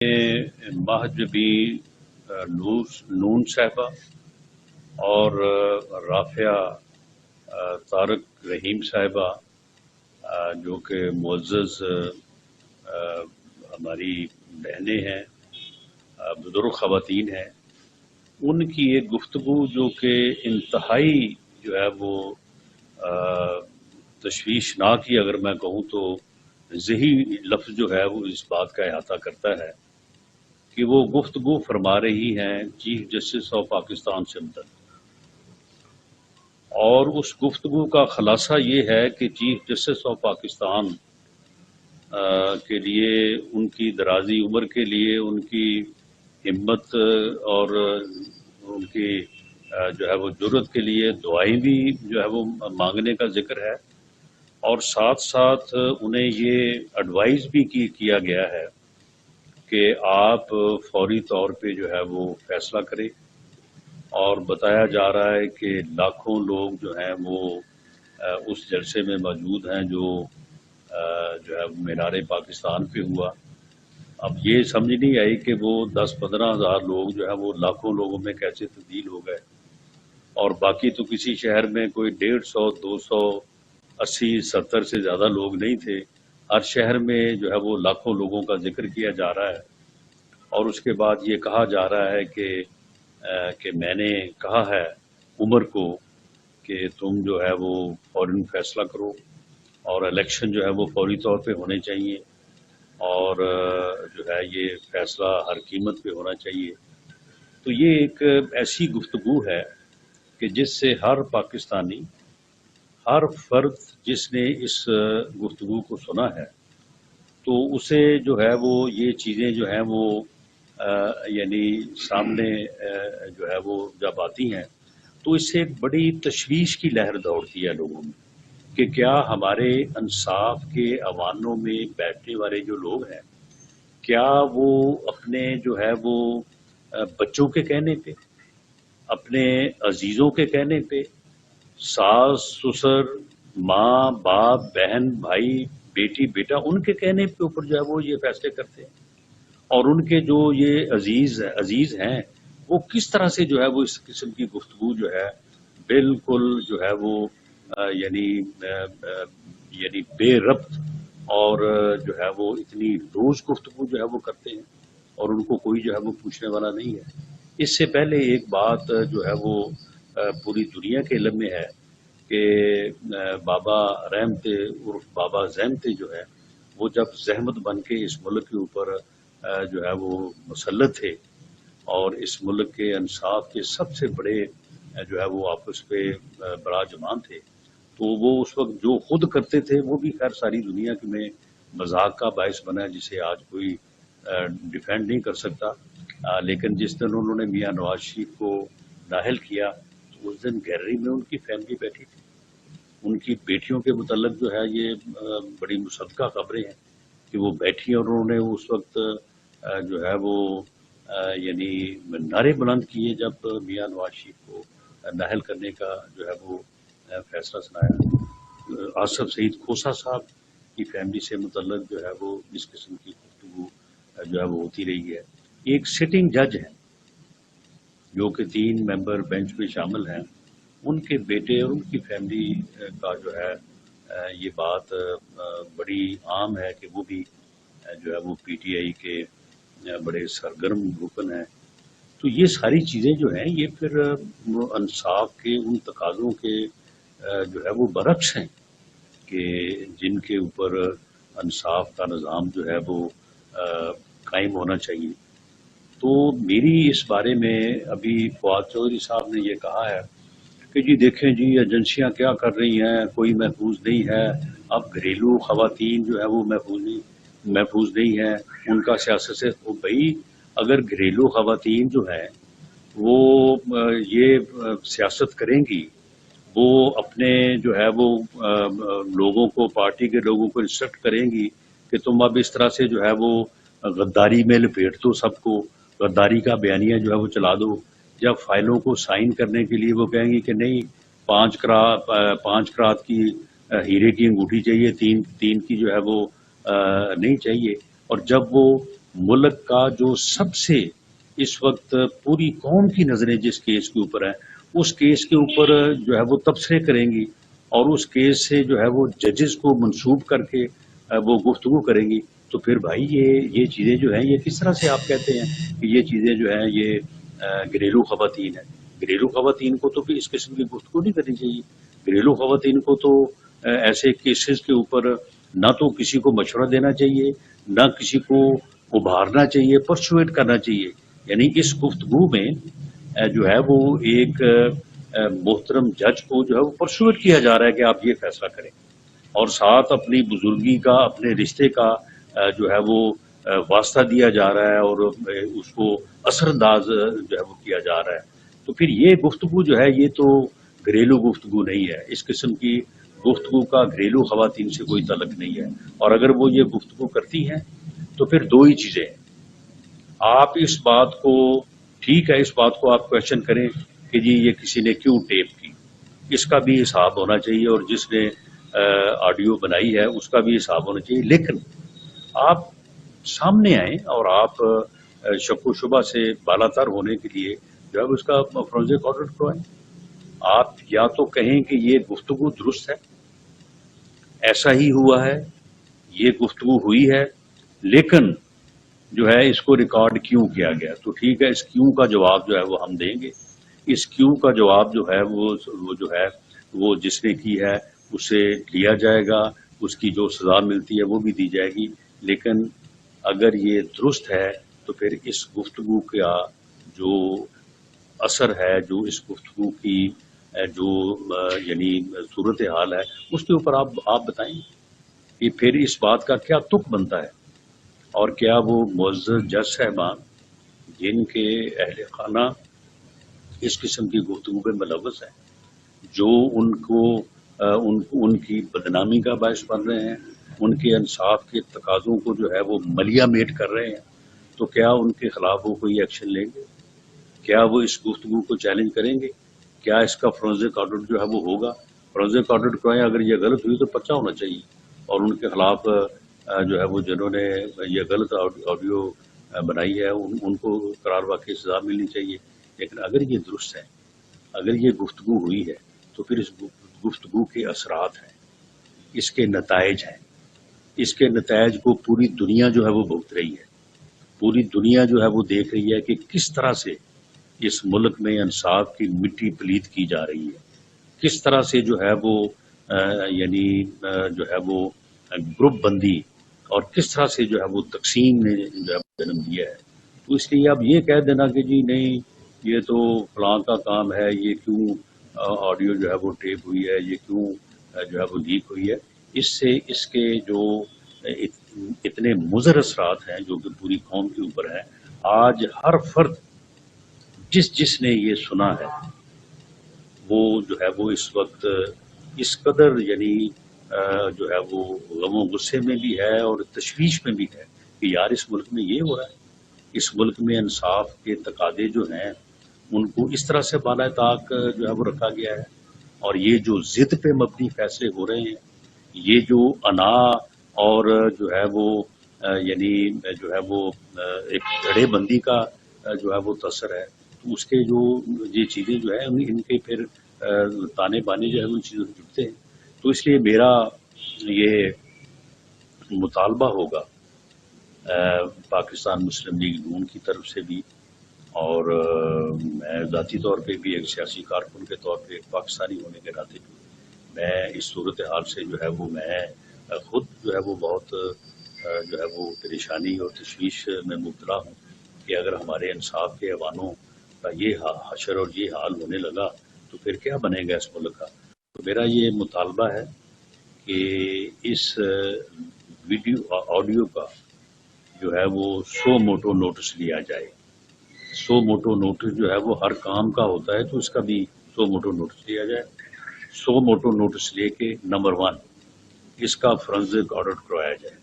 ماہجبی نون صاحبہ اور رافعہ طارق رحیم صاحبہ جو کہ معزز ہماری بہنیں ہیں، بزرگ خواتین ہیں، ان کی ایک گفتگو جو کہ انتہائی جو ہے وہ تشویشناک ہی اگر میں کہوں تو ذہی لفظ جو ہے وہ اس بات کا احاطہ کرتا ہے کہ وہ گفتگو فرما رہی ہیں چیف جسٹس آف پاکستان سے متعلق، اور اس گفتگو کا خلاصہ یہ ہے کہ چیف جسٹس آف پاکستان کے لیے، ان کی درازی عمر کے لیے، ان کی ہمت اور ان کی جو ہے وہ جرت کے لیے دعائیں بھی جو ہے وہ مانگنے کا ذکر ہے، اور ساتھ ساتھ انہیں یہ ایڈوائز بھی کیا گیا ہے کہ آپ فوری طور پہ جو ہے وہ فیصلہ کریں، اور بتایا جا رہا ہے کہ لاکھوں لوگ جو ہیں وہ اس جلسے میں موجود ہیں جو ہے مینار پاکستان پہ ہوا۔ اب یہ سمجھ نہیں آئی کہ وہ 10-15 ہزار لوگ جو ہے وہ لاکھوں لوگوں میں کیسے تبدیل ہو گئے، اور باقی تو کسی شہر میں کوئی 150, 200, 80, 70 سے زیادہ لوگ نہیں تھے، ہر شہر میں جو ہے وہ لاکھوں لوگوں کا ذکر کیا جا رہا ہے، اور اس کے بعد یہ کہا جا رہا ہے کہ میں نے کہا ہے عمر کو کہ تم جو ہے وہ فوراً فیصلہ کرو، اور الیکشن جو ہے وہ فوری طور پہ ہونے چاہیے، اور جو ہے یہ فیصلہ ہر قیمت پہ ہونا چاہیے۔ تو یہ ایک ایسی گفتگو ہے کہ جس سے ہر پاکستانی، ہر فرد جس نے اس گفتگو کو سنا ہے تو اسے جو ہے وہ یہ چیزیں جو ہیں وہ یعنی سامنے جو ہے وہ جب آتی ہیں تو اس سے ایک بڑی تشویش کی لہر دوڑتی ہے لوگوں میں کہ کیا ہمارے انصاف کے ایوانوں میں بیٹھنے والے جو لوگ ہیں، کیا وہ اپنے جو ہے وہ بچوں کے کہنے پہ، اپنے عزیزوں کے کہنے پہ، ساس سسر، ماں باپ، بہن بھائی، بیٹی بیٹا، ان کے کہنے پہ اوپر جو ہے وہ یہ فیصلے کرتے ہیں، اور ان کے جو یہ عزیز ہیں وہ کس طرح سے جو ہے وہ اس قسم کی گفتگو جو ہے بالکل جو ہے وہ یعنی بے ربط اور جو ہے وہ اتنی روز گفتگو جو ہے وہ کرتے ہیں، اور ان کو کوئی جو ہے وہ پوچھنے والا نہیں ہے۔ اس سے پہلے ایک بات جو ہے وہ پوری دنیا کے علم میں ہے کہ بابا رحمتے عرف بابا زحمتے جو ہے وہ جب زحمت بن کے اس ملک کے اوپر جو ہے وہ مسلط تھے، اور اس ملک کے انصاف کے سب سے بڑے جو ہے وہ آپس پہ براجمان تھے، تو وہ اس وقت جو خود کرتے تھے وہ بھی خیر ساری دنیا میں مذاق کا باعث بنا ہے، جسے آج کوئی ڈیفینڈ نہیں کر سکتا۔ لیکن جس دن انہوں نے میاں نواز شریف کو نااہل کیا تو اس دن گیلری میں ان کی فیملی بیٹھی تھی، ان کی بیٹیوں کے متعلق جو ہے یہ بڑی مصدقہ خبریں ہیں کہ وہ بیٹھی، اور انہوں نے اس وقت جو ہے وہ یعنی نعرے بلند کیے جب میاں نواز شریف کو نااہل کرنے کا جو ہے وہ فیصلہ سنایا۔ آصف سعید کھوسہ صاحب کی فیملی سے متعلق جو ہے وہ اس قسم کی گفتگو جو ہے وہ ہوتی رہی ہے۔ ایک سٹنگ جج ہیں جو کہ 3 ممبر بینچ میں شامل ہیں، ان کے بیٹے اور ان کی فیملی کا جو ہے یہ بات بڑی عام ہے کہ وہ بھی جو ہے وہ پی ٹی آئی کے بڑے سرگرم رکن ہیں۔ تو یہ ساری چیزیں جو ہیں یہ پھر انصاف کے ان تقاضوں کے جو ہے وہ برعکس ہیں کہ جن کے اوپر انصاف کا نظام جو ہے وہ قائم ہونا چاہیے۔ تو میری اس بارے میں ابھی فواد چودھری صاحب نے یہ کہا ہے کہ جی دیکھیں جی ایجنسیاں کیا کر رہی ہیں، کوئی محفوظ نہیں ہے، اب گھریلو خواتین جو ہے وہ محفوظ نہیں ہیں، ان کا سیاست سے تو بھائی اگر گھریلو خواتین جو ہیں وہ یہ سیاست کریں گی، وہ اپنے جو ہے وہ لوگوں کو، پارٹی کے لوگوں کو انسٹرکٹ کریں گی کہ تم اب اس طرح سے جو ہے وہ غداری میں لپیٹ دو، سب کو غداری کا بیانیہ جو ہے وہ چلا دو، جب فائلوں کو سائن کرنے کے لیے وہ کہیں گی کہ نہیں 5 کرات کی ہیرے کی انگوٹھی چاہیے، 3 کی جو ہے وہ نہیں چاہیے، اور جب وہ ملک کا جو سب سے اس وقت پوری قوم کی نظریں جس کیس کے اوپر ہیں، اس کیس کے اوپر جو ہے وہ تبصرے کریں گی، اور اس کیس سے جو ہے وہ ججز کو منسوب کر کے وہ گفتگو کریں گی، تو پھر بھائی یہ چیزیں جو ہیں، یہ کس طرح سے آپ کہتے ہیں کہ یہ چیزیں جو ہیں یہ گھریلو خواتین ہیں؟ گھریلو خواتین کو تو پھر اس قسم کی گفتگو نہیں کرنی چاہیے۔ گھریلو خواتین کو تو ایسے کیسز کے اوپر نہ تو کسی کو مشورہ دینا چاہیے، نہ کسی کو ابھارنا چاہیے، پرسویٹ کرنا چاہیے۔ یعنی اس گفتگو میں جو ہے وہ ایک محترم جج کو جو ہے وہ پرسویٹ کیا جا رہا ہے کہ آپ یہ فیصلہ کریں، اور ساتھ اپنی بزرگی کا، اپنے رشتے کا جو ہے وہ واسطہ دیا جا رہا ہے، اور اس کو اثر انداز جو ہے وہ کیا جا رہا ہے۔ تو پھر یہ گفتگو جو ہے یہ تو گھریلو گفتگو نہیں ہے، اس قسم کی گفتگو کا گھریلو خواتین سے کوئی تعلق نہیں ہے۔ اور اگر وہ یہ گفتگو کرتی ہیں تو پھر دو ہی چیزیں ہیں، آپ اس بات کو، ٹھیک ہے اس بات کو آپ کویشچن کریں کہ جی یہ کسی نے کیوں ٹیپ کی، اس کا بھی حساب ہونا چاہیے، اور جس نے آڈیو بنائی ہے اس کا بھی حساب ہونا چاہیے، لیکن آپ سامنے آئیں اور آپ شک و شبہ سے بالاتر ہونے کے لیے جو ہے اس کا فورینسک آڈٹ کروائیں۔ آپ یا تو کہیں کہ یہ گفتگو درست ہے، ایسا ہی ہوا ہے، یہ گفتگو ہوئی ہے، لیکن جو ہے اس کو ریکارڈ کیوں کیا گیا، تو ٹھیک ہے اس کیوں کا جواب جو ہے وہ ہم دیں گے۔ اس کیوں کا جواب جو ہے وہ جو ہے وہ جس نے کی ہے اسے لیا جائے گا، اس کی جو سزا ملتی ہے وہ بھی دی جائے گی، لیکن اگر یہ درست ہے تو پھر اس گفتگو کا جو اثر ہے، جو اس گفتگو کی جو یعنی صورتحال ہے، اس کے اوپر آپ بتائیں کہ پھر اس بات کا کیا تک بنتا ہے، اور کیا وہ معزز جج صاحبان جن کے اہل خانہ اس قسم کی گفتگو پہ ملوث ہیں، جو ان کی بدنامی کا باعث بن رہے ہیں، ان کے انصاف کے تقاضوں کو جو ہے وہ ملیا میٹ کر رہے ہیں، تو کیا ان کے خلاف وہ کوئی ایکشن لیں گے؟ کیا وہ اس گفتگو کو چیلنج کریں گے؟ کیا اس کا فورینسک آڈٹ جو ہے وہ ہوگا؟ فورینسک آڈٹ کرائیں، اگر یہ غلط ہوئی تو پرچہ ہونا چاہیے، اور ان کے خلاف جو ہے وہ جنہوں نے یہ غلط آڈیو بنائی ہے ان کو قرار واقعی سزا ملنی چاہیے۔ لیکن اگر یہ درست ہے، اگر یہ گفتگو ہوئی ہے، تو پھر اس گفتگو کے اثرات ہیں، اس کے نتائج ہیں، اس کے نتائج کو پوری دنیا جو ہے وہ بھگت رہی ہے۔ پوری دنیا جو ہے وہ دیکھ رہی ہے کہ کس طرح سے اس ملک میں انصاف کی مٹی پلید کی جا رہی ہے، کس طرح سے جو ہے وہ یعنی جو ہے وہ گروپ بندی، اور کس طرح سے جو ہے وہ تقسیم نے جو ہے جنم دیا ہے۔ تو اس لیے اب یہ کہہ دینا کہ جی نہیں یہ تو فلاں کا کام ہے، یہ کیوں آڈیو جو ہے وہ ٹیپ ہوئی ہے، یہ کیوں جو ہے وہ لیک ہوئی ہے، اس سے اس کے جو اتنے مضر اثرات ہیں جو کہ پوری قوم کے اوپر ہیں۔ آج ہر فرد جس نے یہ سنا ہے وہ جو ہے وہ اس وقت اس قدر یعنی جو ہے وہ غم و غصے میں بھی ہے اور تشویش میں بھی ہے کہ یار اس ملک میں یہ ہو رہا ہے، اس ملک میں انصاف کے تقاضے جو ہیں ان کو اس طرح سے بالائے طاق جو ہے وہ رکھا گیا ہے، اور یہ جو ضد پہ مبنی فیصلے ہو رہے ہیں، یہ جو انا اور جو ہے وہ یعنی جو ہے وہ ایک گھڑے بندی کا جو ہے وہ تاثر ہے، تو اس کے جو یہ چیزیں جو ہے ان کے پھر تانے بانے جو ہے ان چیزوں سے جڑتے ہیں۔ تو اس لیے میرا یہ مطالبہ ہوگا پاکستان مسلم لیگ نون کی طرف سے بھی، اور میں ذاتی طور پہ بھی ایک سیاسی کارکن کے طور پہ ایک پاکستانی ہونے کے ناطے بھی میں اس صورتحال سے جو ہے وہ میں خود جو ہے وہ بہت جو ہے وہ پریشانی اور تشویش میں مبتلا ہوں کہ اگر ہمارے انصاف کے ایوانوں کا یہ حشر اور یہ حال ہونے لگا تو پھر کیا بنے گا اس ملک کا۔ تو میرا یہ مطالبہ ہے کہ اس ویڈیو آڈیو کا جو ہے وہ سو موٹو نوٹس لیا جائے۔ سو موٹو نوٹس جو ہے وہ ہر کام کا ہوتا ہے، تو اس کا بھی سو موٹو نوٹس لیا جائے۔ سو موٹو نوٹس لے کے نمبر 1 اس کا فورینسک آڈٹ کروایا جائے۔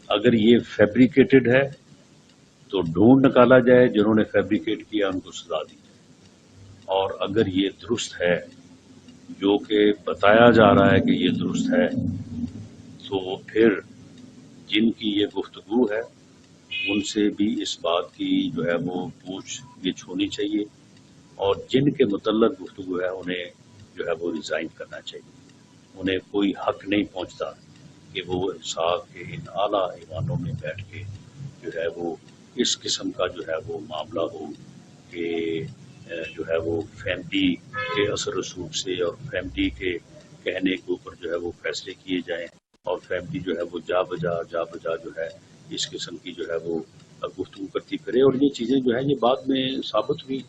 اگر یہ فیبریکیٹڈ ہے تو ڈھونڈ نکالا جائے، جنہوں نے فیبریکیٹ کیا ان کو سزا دی جائے، اور اگر یہ درست ہے جو کہ بتایا جا رہا ہے کہ یہ درست ہے، تو پھر جن کی یہ گفتگو ہے ان سے بھی اس بات کی جو ہے وہ پوچھ گچھ ہونی چاہیے، اور جن کے متعلق گفتگو ہے انہیں جو ہے وہ ریزائن کرنا چاہیے. انہیں کوئی حق نہیں پہنچتا کہ وہ انصاف کے ان اعلیٰ ایوانوں میں بیٹھ کے جو ہے وہ اس قسم کا جو ہے وہ معاملہ ہو کہ جو ہے وہ فیملی کے اثر رسوخ سے اور فیملی کے کہنے کے اوپر جو ہے وہ فیصلے کیے جائیں، اور فیملی جو ہے وہ جا بجا جو ہے اس قسم کی جو ہے وہ گفتگو کرتی پھرے. اور یہ چیزیں جو ہیں یہ بعد میں ثابت ہوئی.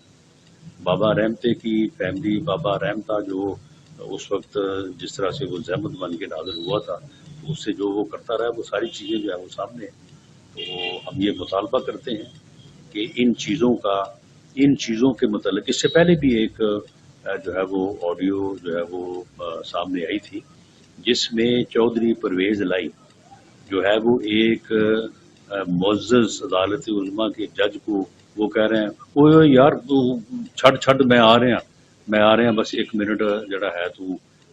بابا رحمتے کی فیملی، بابا رحمتا جو اس وقت جس طرح سے وہ زحمت بن کے نازل ہوا تھا، تو اس سے جو وہ کرتا رہا وہ ساری چیزیں جو ہے وہ سامنے ہیں. تو ہم یہ مطالبہ کرتے ہیں کہ ان چیزوں کے متعلق اس سے پہلے بھی ایک جو ہے وہ آڈیو جو ہے وہ سامنے آئی تھی، جس میں چودھری پرویز لائی جو ہے وہ ایک معزز عدالت عظمیٰ کے جج کو وہ کہہ رہے ہیں اوے یار تو چھڑ میں آ رہے ہیں بس 1 منٹ جڑا ہے تو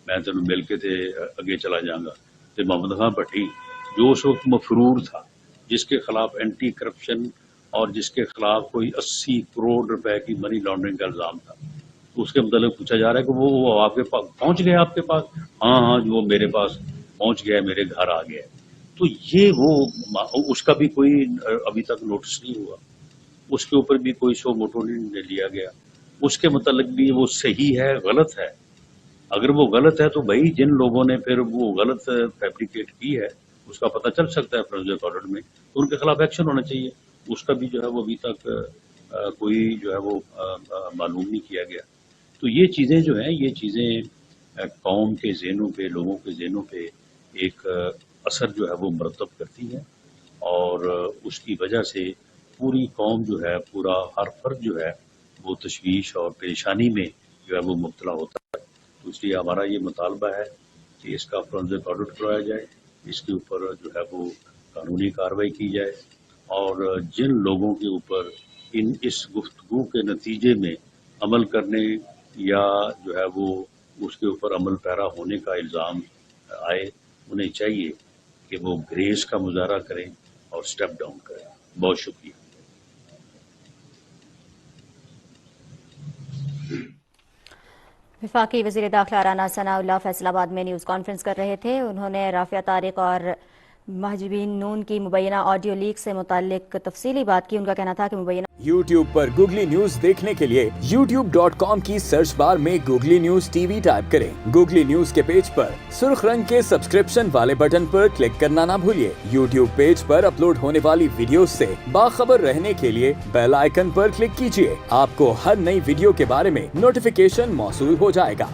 میں تینوں مل کے تے اگے چلا جاؤں گا. تے محمد خان بھٹی جو اس وقت مفرور تھا، جس کے خلاف اینٹی کرپشن اور جس کے خلاف کوئی 80 کروڑ روپے کی منی لانڈرنگ کا الزام تھا، تو اس کے متعلق پوچھا جا رہا ہے کہ وہ آپ کے پاس پہنچ گیا، آپ کے پاس؟ ہاں جو میرے پاس پہنچ گیا، میرے گھر آ گیا. تو یہ وہ اس کا بھی کوئی ابھی تک نوٹس نہیں ہوا، اس کے اوپر بھی کوئی سو موٹو نہیں لیا گیا. اس کے متعلق بھی وہ صحیح ہے غلط ہے؟ اگر وہ غلط ہے تو بھائی جن لوگوں نے پھر وہ غلط فیبریکیٹ کی ہے اس کا پتہ چل سکتا ہے فرانزک آڈٹ میں، تو ان کے خلاف ایکشن ہونا چاہیے. اس کا بھی جو ہے وہ ابھی تک کوئی جو ہے وہ معلوم نہیں کیا گیا. تو یہ چیزیں جو ہیں یہ چیزیں قوم کے ذہنوں پہ، لوگوں کے ذہنوں پہ ایک اثر جو ہے وہ مرتب کرتی ہیں، اور اس کی وجہ سے پوری قوم جو ہے، پورا ہر فرد جو ہے وہ تشویش اور پریشانی میں جو ہے وہ مبتلا ہوتا ہے. تو اس لیے ہمارا یہ مطالبہ ہے کہ اس کا فرانزک آڈٹ کروایا جائے، اس کے اوپر جو ہے وہ قانونی کارروائی کی جائے، اور جن لوگوں کے اوپر اس گفتگو کے نتیجے میں عمل کرنے یا جو ہے وہ اس کے اوپر عمل پیرا ہونے کا الزام آئے، انہیں چاہیے کہ وہ گریس کا مظاہرہ کریں اور سٹیپ ڈاؤن کریں. بہت شکریہ. وفاقی وزیر داخلہ رانا ثناء اللہ فیصل آباد میں نیوز کانفرنس کر رہے تھے. انہوں نے رافعہ طارق اور محجوبین نون کی مبینہ آڈیو لیک سے متعلق تفصیلی بات کی. ان کا کہنا تھا کہ مبینہ یوٹیوب پر گوگلی نیوز دیکھنے کے لیے youtube.com کی سرچ بار میں googly news T V type کریں. گوگلی نیوز کے پیج پر سرخ رنگ کے سبسکرپشن والے بٹن پر کلک کرنا نہ بھولیے. یوٹیوب پیج پر اپلوڈ ہونے والی ویڈیوز سے باخبر رہنے کے لیے بیل آئیکن پر کلک کیجیے. آپ کو ہر نئی ویڈیو کے بارے میں نوٹیفیکیشن موصول ہو جائے گا.